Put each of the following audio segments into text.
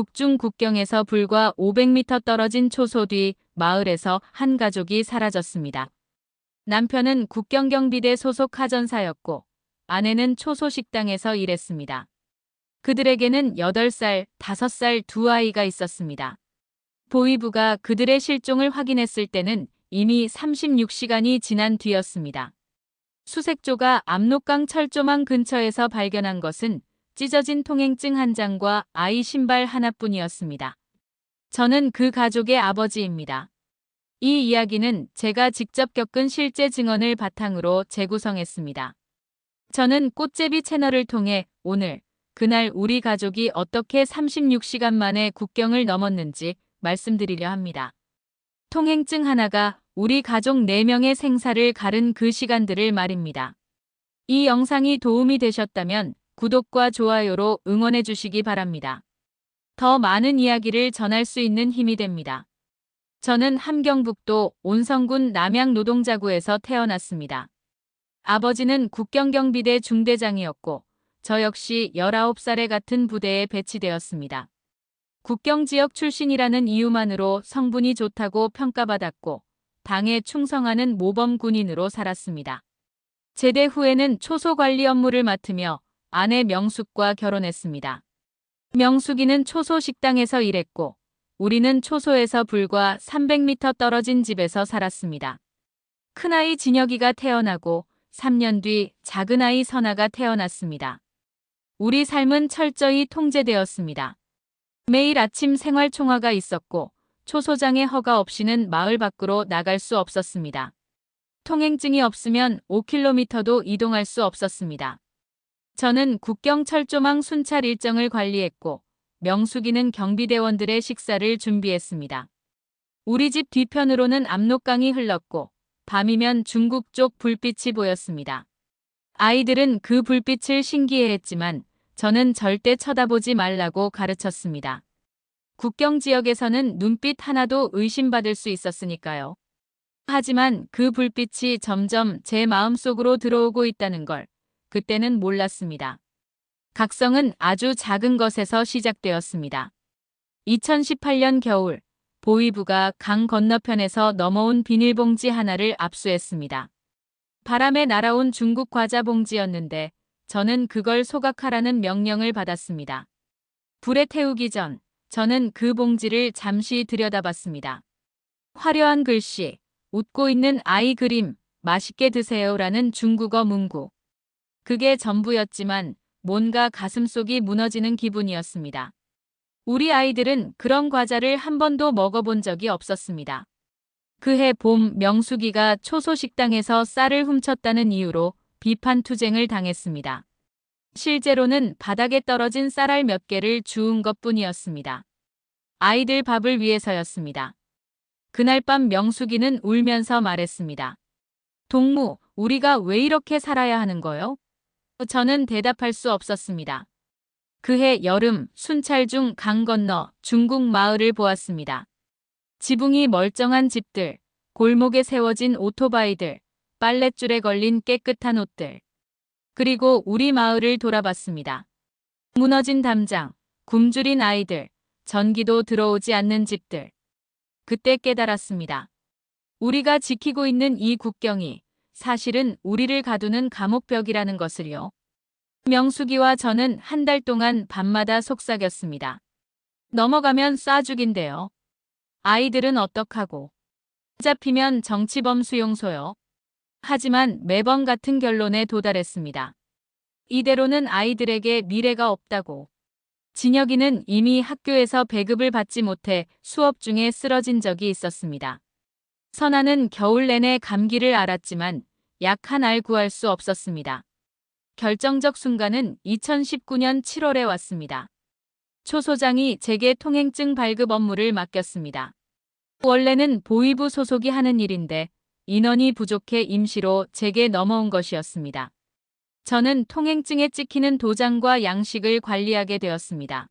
북중 국경에서 불과 500m 떨어진 초소 뒤 마을에서 한 가족이 사라졌습니다. 남편은 국경경비대 소속 하전사였고 아내는 초소 식당에서 일했습니다. 그들에게는 8살, 5살 두 아이가 있었습니다. 보위부가 그들의 실종을 확인했을 때는 이미 36시간이 지난 뒤였습니다. 수색조가 압록강 철조망 근처에서 발견한 것은 찢어진 통행증 한 장과 아이 신발 하나뿐이었습니다. 저는 그 가족의 아버지입니다. 이 이야기는 제가 직접 겪은 실제 증언을 바탕으로 재구성했습니다. 저는 꽃제비 채널을 통해 오늘, 그날 우리 가족이 어떻게 36시간 만에 국경을 넘었는지 말씀드리려 합니다. 통행증 하나가 우리 가족 4명의 생사를 가른 그 시간들을 말입니다. 이 영상이 도움이 되셨다면 구독과 좋아요로 응원해 주시기 바랍니다. 더 많은 이야기를 전할 수 있는 힘이 됩니다. 저는 함경북도 온성군 남양노동자구에서 태어났습니다. 아버지는 국경경비대 중대장이었고 저 역시 19살에 같은 부대에 배치되었습니다. 국경지역 출신이라는 이유만으로 성분이 좋다고 평가받았고 당에 충성하는 모범 군인으로 살았습니다. 제대 후에는 초소 관리 업무를 맡으며 아내 명숙과 결혼했습니다. 명숙이는 초소 식당에서 일했고 우리는 초소에서 불과 300m 떨어진 집에서 살았습니다. 큰아이 진혁이가 태어나고 3년 뒤 작은아이 선아가 태어났습니다. 우리 삶은 철저히 통제되었습니다. 매일 아침 생활 총화가 있었고 초소장의 허가 없이는 마을 밖으로 나갈 수 없었습니다. 통행증이 없으면 5km도 이동할 수 없었습니다. 저는 국경 철조망 순찰 일정을 관리했고 명숙이는 경비대원들의 식사를 준비했습니다. 우리 집 뒤편으로는 압록강이 흘렀고 밤이면 중국 쪽 불빛이 보였습니다. 아이들은 그 불빛을 신기해했지만 저는 절대 쳐다보지 말라고 가르쳤습니다. 국경 지역에서는 눈빛 하나도 의심받을 수 있었으니까요. 하지만 그 불빛이 점점 제 마음속으로 들어오고 있다는 걸 그때는 몰랐습니다. 각성은 아주 작은 것에서 시작되었습니다. 2018년 겨울, 보위부가 강 건너편에서 넘어온 비닐봉지 하나를 압수했습니다. 바람에 날아온 중국 과자 봉지였는데 저는 그걸 소각하라는 명령을 받았습니다. 불에 태우기 전 저는 그 봉지를 잠시 들여다봤습니다. 화려한 글씨, 웃고 있는 아이 그림, 맛있게 드세요라는 중국어 문구. 그게 전부였지만 뭔가 가슴속이 무너지는 기분이었습니다. 우리 아이들은 그런 과자를 한 번도 먹어본 적이 없었습니다. 그해 봄 명숙이가 초소 식당에서 쌀을 훔쳤다는 이유로 비판 투쟁을 당했습니다. 실제로는 바닥에 떨어진 쌀알 몇 개를 주운 것뿐이었습니다. 아이들 밥을 위해서였습니다. 그날 밤 명숙이는 울면서 말했습니다. 동무, 우리가 왜 이렇게 살아야 하는 거요? 저는 대답할 수 없었습니다. 그해 여름 순찰 중 강 건너 중국 마을을 보았습니다. 지붕이 멀쩡한 집들, 골목에 세워진 오토바이들, 빨랫줄에 걸린 깨끗한 옷들. 그리고 우리 마을을 돌아봤습니다. 무너진 담장, 굶주린 아이들, 전기도 들어오지 않는 집들. 그때 깨달았습니다. 우리가 지키고 있는 이 국경이 사실은 우리를 가두는 감옥벽이라는 것을요. 명숙이와 저는 한 달 동안 밤마다 속삭였습니다. 넘어가면 쏴 죽인대요. 아이들은 어떡하고. 잡히면 정치범 수용소요. 하지만 매번 같은 결론에 도달했습니다. 이대로는 아이들에게 미래가 없다고. 진혁이는 이미 학교에서 배급을 받지 못해 수업 중에 쓰러진 적이 있었습니다. 선아는 겨울 내내 감기를 앓았지만 약 한 알 구할 수 없었습니다. 결정적 순간은 2019년 7월에 왔습니다. 초소장이 제게 통행증 발급 업무를 맡겼습니다. 원래는 보위부 소속이 하는 일인데 인원이 부족해 임시로 제게 넘어온 것이었습니다. 저는 통행증에 찍히는 도장과 양식을 관리하게 되었습니다.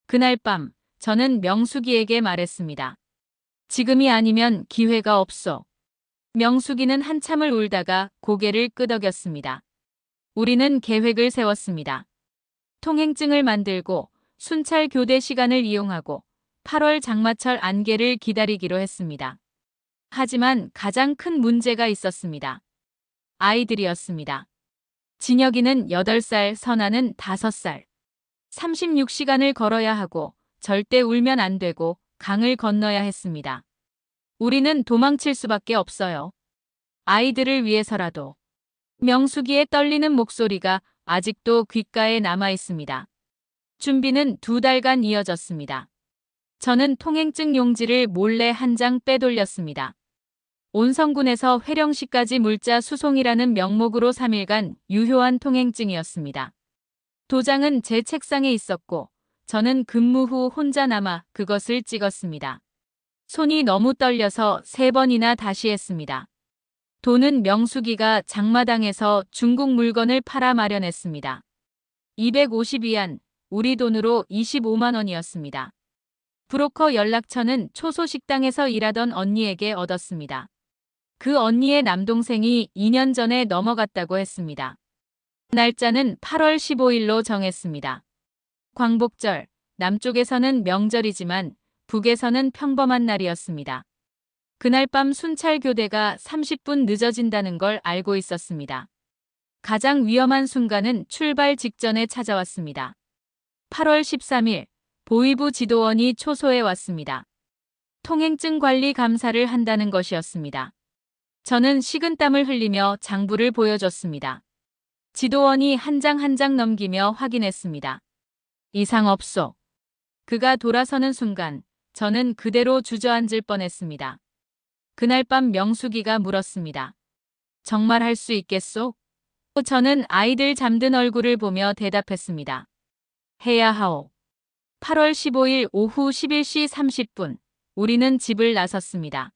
그날 밤 저는 명숙이에게 말했습니다. 지금이 아니면 기회가 없어. 명숙이는 한참을 울다가 고개를 끄덕였습니다. 우리는 계획을 세웠습니다. 통행증을 만들고 순찰 교대 시간을 이용하고 8월 장마철 안개를 기다리기로 했습니다. 하지만 가장 큰 문제가 있었습니다. 아이들이었습니다. 진혁이는 8살, 선아는 5살. 36시간을 걸어야 하고 절대 울면 안 되고 강을 건너야 했습니다. 우리는 도망칠 수밖에 없어요. 아이들을 위해서라도. 명숙이의 떨리는 목소리가 아직도 귓가에 남아 있습니다. 준비는 2달간 이어졌습니다. 저는 통행증 용지를 몰래 한 장 빼돌렸습니다. 온성군에서 회령시까지 물자 수송이라는 명목으로 3일간 유효한 통행증이었습니다. 도장은 제 책상에 있었고 저는 근무 후 혼자 남아 그것을 찍었습니다. 손이 너무 떨려서 3번이나 다시 했습니다. 돈은 명숙이가 장마당에서 중국 물건을 팔아 마련했습니다. 250위안, 우리 돈으로 25만 원이었습니다. 브로커 연락처는 초소식당에서 일하던 언니에게 얻었습니다. 그 언니의 남동생이 2년 전에 넘어갔다고 했습니다. 날짜는 8월 15일로 정했습니다. 광복절, 남쪽에서는 명절이지만 북에서는 평범한 날이었습니다. 그날 밤 순찰 교대가 30분 늦어진다는 걸 알고 있었습니다. 가장 위험한 순간은 출발 직전에 찾아왔습니다. 8월 13일, 보위부 지도원이 초소에 왔습니다. 통행증 관리 감사를 한다는 것이었습니다. 저는 식은땀을 흘리며 장부를 보여줬습니다. 지도원이 한 장 한 장 넘기며 확인했습니다. 이상 없소. 그가 돌아서는 순간 저는 그대로 주저앉을 뻔했습니다. 그날 밤 명숙이가 물었습니다. 정말 할 수 있겠소? 저는 아이들 잠든 얼굴을 보며 대답했습니다. 해야 하오. 8월 15일 오후 11시 30분, 우리는 집을 나섰습니다.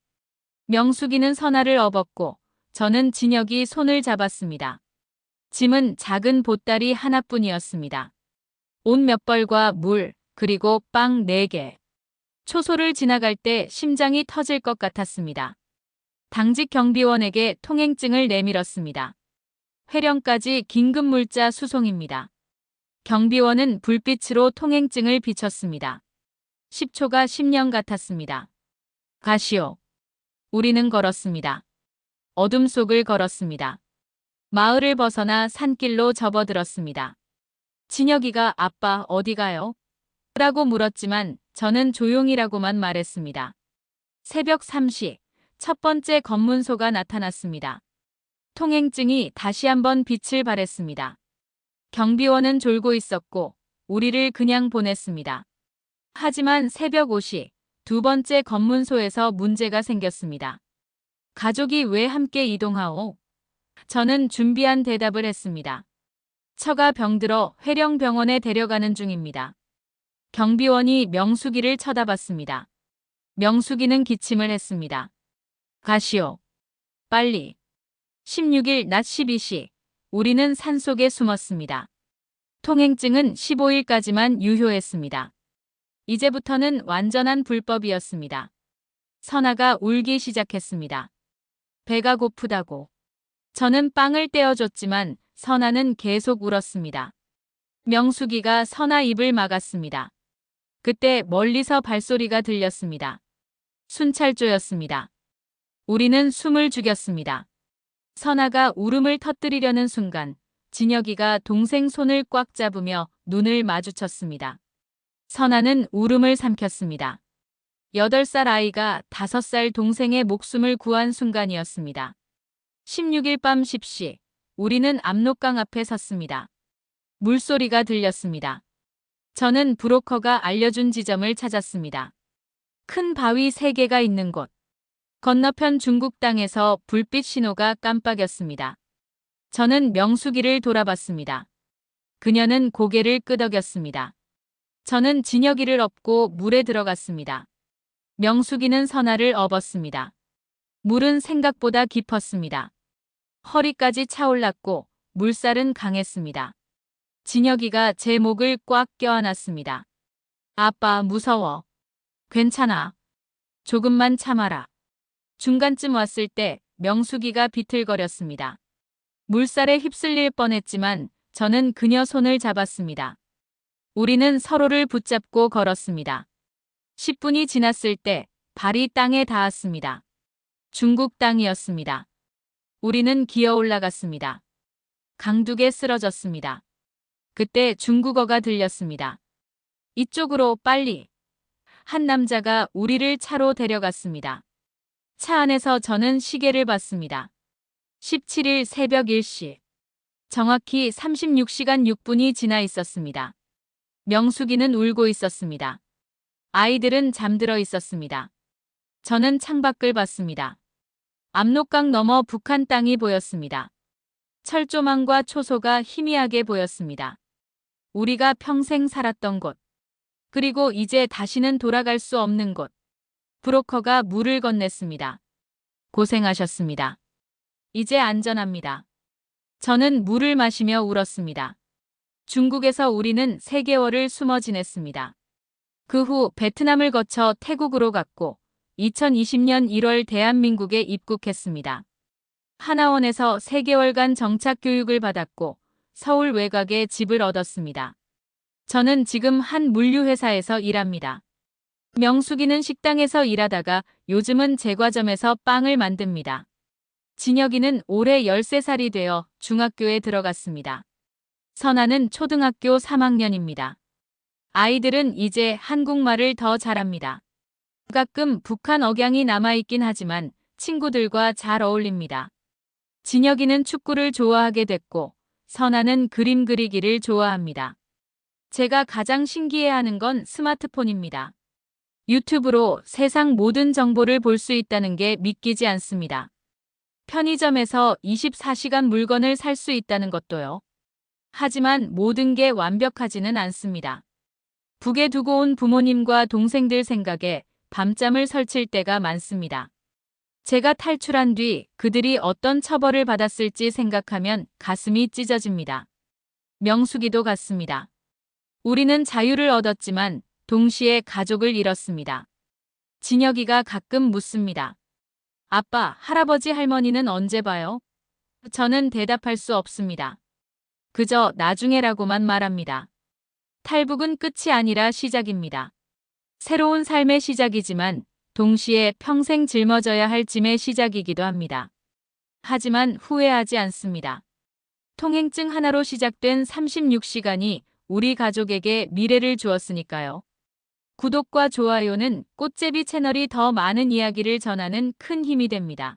명숙이는 선아를 업었고 저는 진혁이 손을 잡았습니다. 짐은 작은 보따리 하나뿐이었습니다. 옷 몇 벌과 물, 그리고 빵 4개. 초소를 지나갈 때 심장이 터질 것 같았습니다. 당직 경비원에게 통행증을 내밀었습니다. 회령까지 긴급물자 수송입니다. 경비원은 불빛으로 통행증을 비췄습니다. 10초가 10년 같았습니다. 가시오. 우리는 걸었습니다. 어둠 속을 걸었습니다. 마을을 벗어나 산길로 접어들었습니다. 진혁이가 아빠 어디 가요? 라고 물었지만 저는 조용히라고만 말했습니다. 새벽 3시 첫 번째 검문소가 나타났습니다. 통행증이 다시 한번 빛을 발했습니다. 경비원은 졸고 있었고 우리를 그냥 보냈습니다. 하지만 새벽 5시 두 번째 검문소에서 문제가 생겼습니다. 가족이 왜 함께 이동하오? 저는 준비한 대답을 했습니다. 처가 병들어 회령병원에 데려가는 중입니다. 경비원이 명숙이를 쳐다봤습니다. 명숙이는 기침을 했습니다. 가시오. 빨리. 16일 낮 12시. 우리는 산속에 숨었습니다. 통행증은 15일까지만 유효했습니다. 이제부터는 완전한 불법이었습니다. 선아가 울기 시작했습니다. 배가 고프다고. 저는 빵을 떼어줬지만 선아는 계속 울었습니다. 명숙이가 선아 입을 막았습니다. 그때 멀리서 발소리가 들렸습니다. 순찰조였습니다. 우리는 숨을 죽였습니다. 선아가 울음을 터뜨리려는 순간 진혁이가 동생 손을 꽉 잡으며 눈을 마주쳤습니다. 선아는 울음을 삼켰습니다. 8살 아이가 5살 동생의 목숨을 구한 순간이었습니다. 16일 밤 10시, 우리는 압록강 앞에 섰습니다. 물소리가 들렸습니다. 저는 브로커가 알려준 지점을 찾았습니다. 큰 바위 3개가 있는 곳. 건너편 중국 땅에서 불빛 신호가 깜빡였습니다. 저는 명숙이를 돌아봤습니다. 그녀는 고개를 끄덕였습니다. 저는 진혁이를 업고 물에 들어갔습니다. 명숙이는 선아를 업었습니다. 물은 생각보다 깊었습니다. 허리까지 차올랐고 물살은 강했습니다. 진혁이가 제 목을 꽉 껴안았습니다. 아빠 무서워. 괜찮아. 조금만 참아라. 중간쯤 왔을 때 명숙이가 비틀거렸습니다. 물살에 휩쓸릴 뻔했지만 저는 그녀 손을 잡았습니다. 우리는 서로를 붙잡고 걸었습니다. 10분이 지났을 때 발이 땅에 닿았습니다. 중국 땅이었습니다. 우리는 기어 올라갔습니다. 강둑에 쓰러졌습니다. 그때 중국어가 들렸습니다. 이쪽으로 빨리. 한 남자가 우리를 차로 데려갔습니다. 차 안에서 저는 시계를 봤습니다. 17일 새벽 1시. 정확히 36시간 6분이 지나 있었습니다. 명숙이는 울고 있었습니다. 아이들은 잠들어 있었습니다. 저는 창밖을 봤습니다. 압록강 너머 북한 땅이 보였습니다. 철조망과 초소가 희미하게 보였습니다. 우리가 평생 살았던 곳. 그리고 이제 다시는 돌아갈 수 없는 곳. 브로커가 물을 건넸습니다. 고생하셨습니다. 이제 안전합니다. 저는 물을 마시며 울었습니다. 중국에서 우리는 3개월을 숨어 지냈습니다. 그 후 베트남을 거쳐 태국으로 갔고 2020년 1월 대한민국에 입국했습니다. 하나원에서 3개월간 정착 교육을 받았고 서울 외곽에 집을 얻었습니다. 저는 지금 한 물류회사에서 일합니다. 명숙이는 식당에서 일하다가 요즘은 제과점에서 빵을 만듭니다. 진혁이는 올해 13살이 되어 중학교에 들어갔습니다. 선아는 초등학교 3학년입니다. 아이들은 이제 한국말을 더 잘합니다. 가끔 북한 억양이 남아있긴 하지만 친구들과 잘 어울립니다. 진혁이는 축구를 좋아하게 됐고 선아는 그림 그리기를 좋아합니다. 제가 가장 신기해하는 건 스마트폰입니다. 유튜브로 세상 모든 정보를 볼 수 있다는 게 믿기지 않습니다. 편의점에서 24시간 물건을 살 수 있다는 것도요. 하지만 모든 게 완벽하지는 않습니다. 북에 두고 온 부모님과 동생들 생각에 밤잠을 설칠 때가 많습니다. 제가 탈출한 뒤 그들이 어떤 처벌을 받았을지 생각하면 가슴이 찢어집니다. 명숙이도 같습니다. 우리는 자유를 얻었지만 동시에 가족을 잃었습니다. 진혁이가 가끔 묻습니다. 아빠, 할아버지, 할머니는 언제 봐요? 저는 대답할 수 없습니다. 그저 나중에라고만 말합니다. 탈북은 끝이 아니라 시작입니다. 새로운 삶의 시작이지만 동시에 평생 짊어져야 할 짐의 시작이기도 합니다. 하지만 후회하지 않습니다. 통행증 하나로 시작된 36시간이 우리 가족에게 미래를 주었으니까요. 구독과 좋아요는 꽃제비 채널이 더 많은 이야기를 전하는 큰 힘이 됩니다.